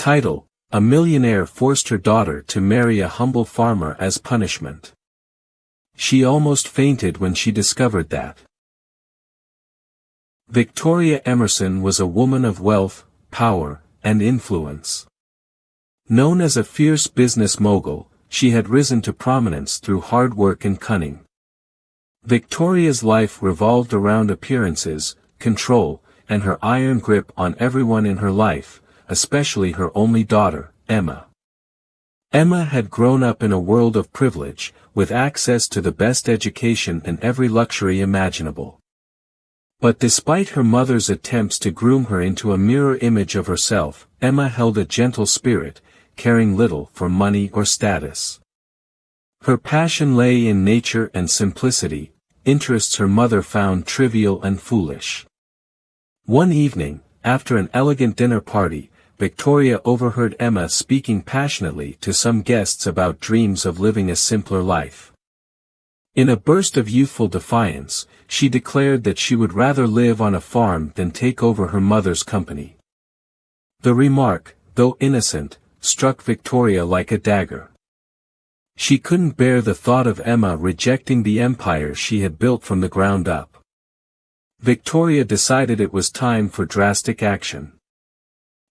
Title: A millionaire forced her daughter to marry a humble farmer as punishment. She almost fainted when she discovered that. Victoria Emerson was a woman of wealth, power, and influence. Known as a fierce business mogul, she had risen to prominence through hard work and cunning. Victoria's life revolved around appearances, control, and her iron grip on everyone in her life, especially her only daughter, Emma. Emma had grown up in a world of privilege, with access to the best education and every luxury imaginable. But despite her mother's attempts to groom her into a mirror image of herself, Emma held a gentle spirit, caring little for money or status. Her passion lay in nature and simplicity, interests her mother found trivial and foolish. One evening, after an elegant dinner party, Victoria overheard Emma speaking passionately to some guests about dreams of living a simpler life. In a burst of youthful defiance, she declared that she would rather live on a farm than take over her mother's company. The remark, though innocent, struck Victoria like a dagger. She couldn't bear the thought of Emma rejecting the empire she had built from the ground up. Victoria decided it was time for drastic action.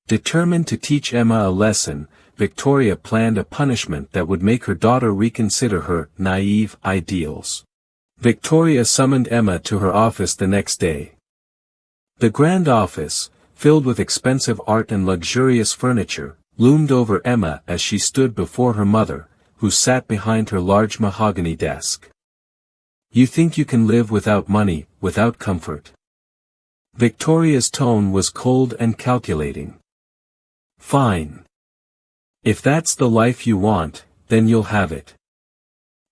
Determined to teach Emma a lesson, Victoria planned a punishment that would make her daughter reconsider her naive ideals. Victoria summoned Emma to her office the next day. The grand office, filled with expensive art and luxurious furniture, loomed over Emma as she stood before her mother, who sat behind her large mahogany desk. "You think you can live without money, without comfort?" Victoria's tone was cold and calculating. "Fine. If that's the life you want, then you'll have it."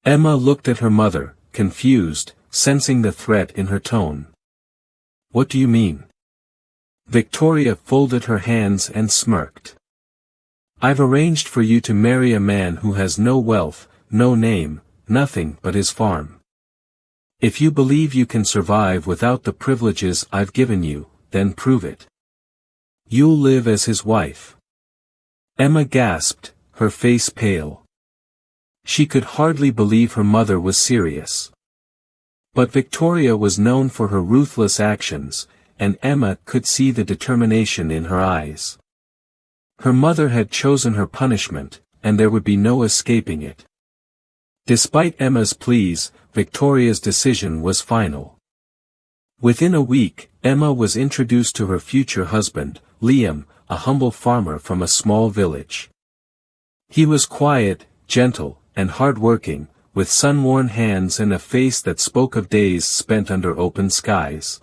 Emma looked at her mother, confused, sensing the threat in her tone. "What do you mean?" Victoria folded her hands and smirked. "I've arranged for you to marry a man who has no wealth, no name, nothing but his farm. If you believe you can survive without the privileges I've given you, then prove it. You'll live as his wife." Emma gasped, her face pale. She could hardly believe her mother was serious. But Victoria was known for her ruthless actions, and Emma could see the determination in her eyes. Her mother had chosen her punishment, and there would be no escaping it. Despite Emma's pleas, Victoria's decision was final. Within a week, Emma was introduced to her future husband, Liam, a humble farmer from a small village. He was quiet, gentle, and hard-working, with sun-worn hands and a face that spoke of days spent under open skies.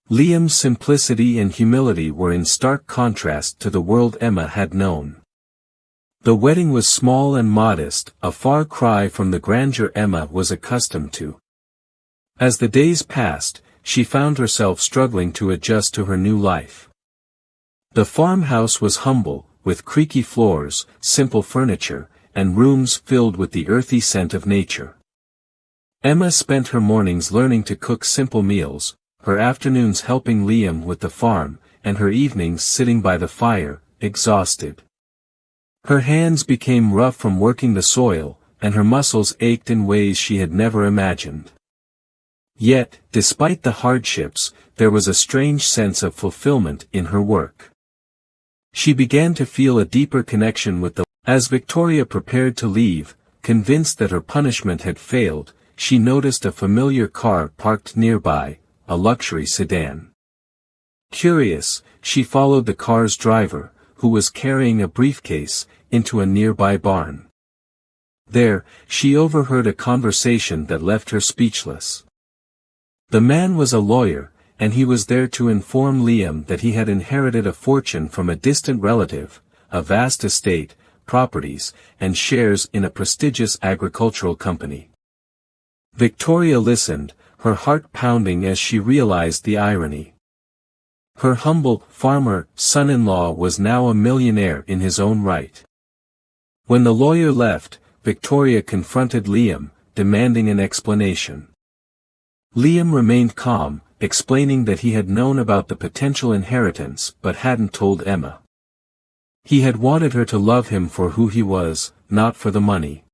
Liam's simplicity and humility were in stark contrast to the world Emma had known. The wedding was small and modest, a far cry from the grandeur Emma was accustomed to. As the days passed, she found herself struggling to adjust to her new life. The farmhouse was humble, with creaky floors, simple furniture, and rooms filled with the earthy scent of nature. Emma spent her mornings learning to cook simple meals, her afternoons helping Liam with the farm, and her evenings sitting by the fire, exhausted. Her hands became rough from working the soil, and her muscles ached in ways she had never imagined. Yet, despite the hardships, there was a strange sense of fulfillment in her work. She began to feel a deeper connection with the land. As Victoria prepared to leave, convinced that her punishment had failed, she noticed a familiar car parked nearby, a luxury sedan. Curious, she followed the car's driver, who was carrying a briefcase, into a nearby barn. There, she overheard a conversation that left her speechless. The man was a lawyer, and he was there to inform Liam that he had inherited a fortune from a distant relative, a vast estate, properties, and shares in a prestigious agricultural company. Victoria listened, her heart pounding as she realized the irony. Her humble farmer son-in-law was now a millionaire in his own right. When the lawyer left, Victoria confronted Liam, demanding an explanation. Liam remained calm, explaining that he had known about the potential inheritance but hadn't told Emma. He had wanted her to love him for who he was, not for the money.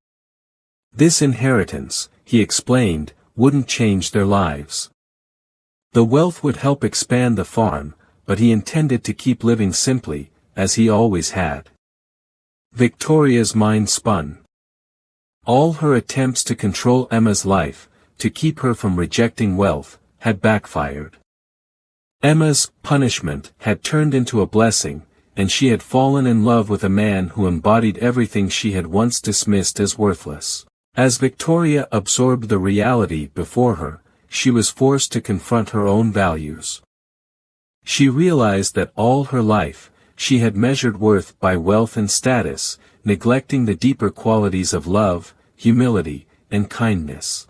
This inheritance, he explained, wouldn't change their lives. The wealth would help expand the farm, but he intended to keep living simply, as he always had. Victoria's mind spun. All her attempts to control Emma's life, to keep her from rejecting wealth, had backfired. Emma's punishment had turned into a blessing, and she had fallen in love with a man who embodied everything she had once dismissed as worthless. As Victoria absorbed the reality before her, she was forced to confront her own values. She realized that all her life, she had measured worth by wealth and status, neglecting the deeper qualities of love, humility, and kindness.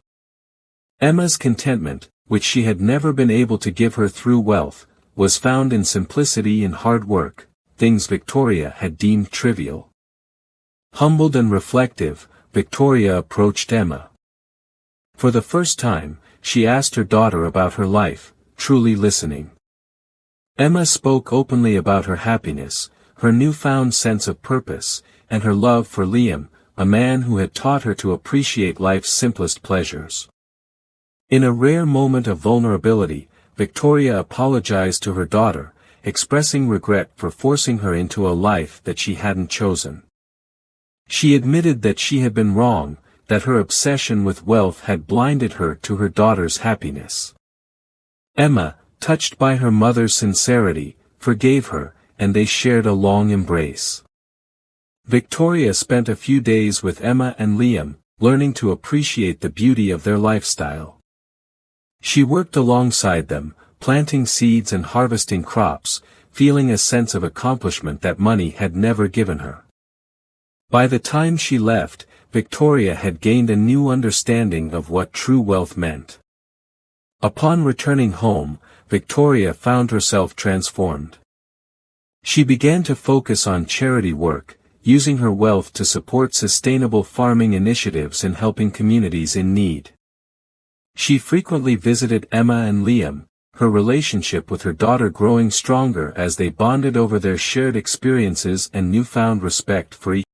Emma's contentment, which she had never been able to give her through wealth, was found in simplicity and hard work, things Victoria had deemed trivial. Humbled and reflective, Victoria approached Emma. For the first time, she asked her daughter about her life, truly listening. Emma spoke openly about her happiness, her newfound sense of purpose, and her love for Liam, a man who had taught her to appreciate life's simplest pleasures. In a rare moment of vulnerability, Victoria apologized to her daughter, expressing regret for forcing her into a life that she hadn't chosen. She admitted that she had been wrong, that her obsession with wealth had blinded her to her daughter's happiness. Emma, touched by her mother's sincerity, forgave her, and they shared a long embrace. Victoria spent a few days with Emma and Liam, learning to appreciate the beauty of their lifestyle. She worked alongside them, planting seeds and harvesting crops, feeling a sense of accomplishment that money had never given her. By the time she left, Victoria had gained a new understanding of what true wealth meant. Upon returning home, Victoria found herself transformed. She began to focus on charity work, using her wealth to support sustainable farming initiatives and helping communities in need. She frequently visited Emma and Liam, her relationship with her daughter growing stronger as they bonded over their shared experiences and newfound respect for each other.